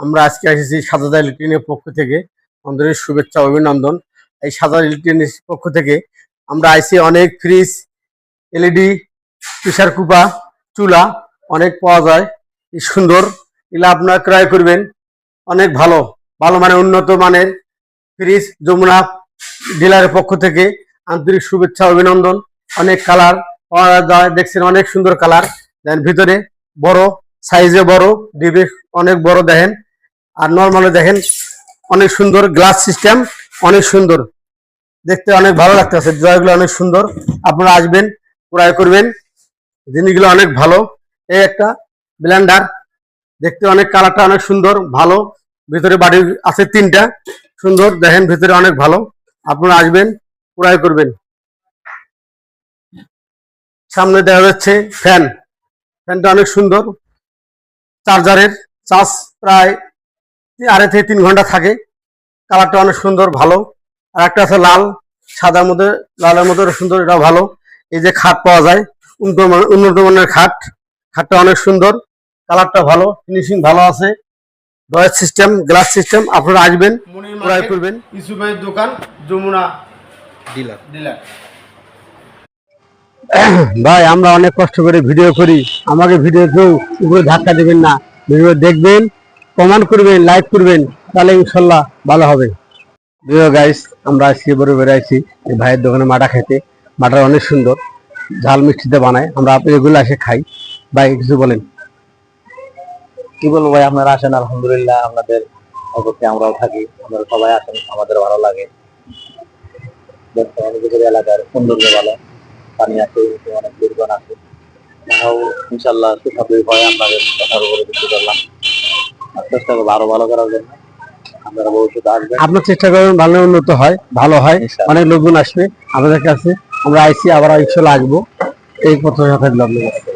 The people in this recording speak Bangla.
আমরা আজকে এসেছি সাজাদা ইলেকট্রনিক্সের পক্ষ থেকে আমাদের শুভেচ্ছা অভিনন্দন। এই সাজাদা ইলেকট্রনিক্স পক্ষ থেকে আমরা আইসি অনেক ফ্রিজ, এলইডি, প্রেসার কুকার, চুলা অনেক পাওয়া যায়। এই সুন্দর এগুলো আপনারা ক্রয় করবেন। অনেক ভালো ভালো মানে উন্নত মানের ফ্রিজ যমুনা ডিলারের পক্ষ থেকে আন্তরিক শুভেচ্ছা অভিনন্দন। অনেক কালার পাওয়া যায়, দেখছেন অনেক সুন্দর কালার। দেন ভিতরে বড় সাইজে বড়, ডিবে অনেক বড় দেখেন, আর নর্মালে দেখেন অনেক সুন্দর গ্লাস সিস্টেম, অনেক সুন্দর দেখতে, অনেক ভালো লাগতেছে। জয়গুলো অনেক সুন্দর, আপনারা আসবেন ক্রয় করবেন, জিনিসগুলো অনেক ভালো। এই একটা ব্লেন্ডার, দেখতে অনেক কালারটা অনেক সুন্দর ভালো। ভিতরে বাড়ি আছে তিনটা, সুন্দর দেখেন, ভিতরে অনেক ভালো, আপনারা আসবেন ক্রয় করবেন। সামনে দেখা যাচ্ছে ফ্যান, ফ্যানটা অনেক সুন্দর, চার্জারের চার্জ প্রায় 2.5 থেকে 3 ঘন্টা থাকে। কালারটা অনেক সুন্দর ভালো। আর একটা আছে লাল, সাদার মধ্যে লালের মধ্যে সুন্দর, এটা ভালো। এই যে খাট পাওয়া যায়, উন্নত মানের খাট, খাটটা অনেক সুন্দর, কালারটা ভালো, ফিনিশিং ভালো আছে, ডয়ার সিস্টেম, গ্লাস সিস্টেম। আপনারা আসবেন ক্রয় করবেন। ইসু ভাইয়ের দোকান যমুনা ডিলার। ভাই আমরা অনেক কষ্ট করে ভিডিও করি, আমাকে ভিডিও কেউ উপরে ধাক্কা দেবেন না, ভিডিও দেখবেন, কমেন্ট করবেন, লাইক করবেন, তাহলে ইনশাল্লাহ ভালো হবে। প্রিয় গাইস, আমরা আজকে বড় বেড়াইছি এই ভাইয়ের দোকানে মাটা খেতে। মাটা অনেক সুন্দর, ঝাল মিষ্টিতে বানায়, আমরা এগুলো এসে খাই। ভাই কিছু বলেন। কি বলবো ভাই, আপনারা আসেন, আলহামদুলিল্লাহ আপনাদের অপেক্ষায় আমরাও থাকি, আপনারা সবাই আসেন, আমাদের ভালো লাগে। আমাদের এলাকার সৌন্দর্য ভালো, পানি আছে, অনেক দুর্গণ আছে, ইনশাল্লাহ সুস্বাদু হয়। আপনাদের কথার উপরে কিছু করলাম, চেষ্টা করবো আরো ভালো করার জন্য। আপনারা ভবিষ্যতে আসবেন, আপনার চেষ্টা করবেন ভালো উন্নত হয়, ভালো হয়, অনেক লোকজন আসবে আমাদের কাছে। আমরা আইসি, আবার ইনশাল্লাহ আসবো। এই কথা থাকলো আপনাদের।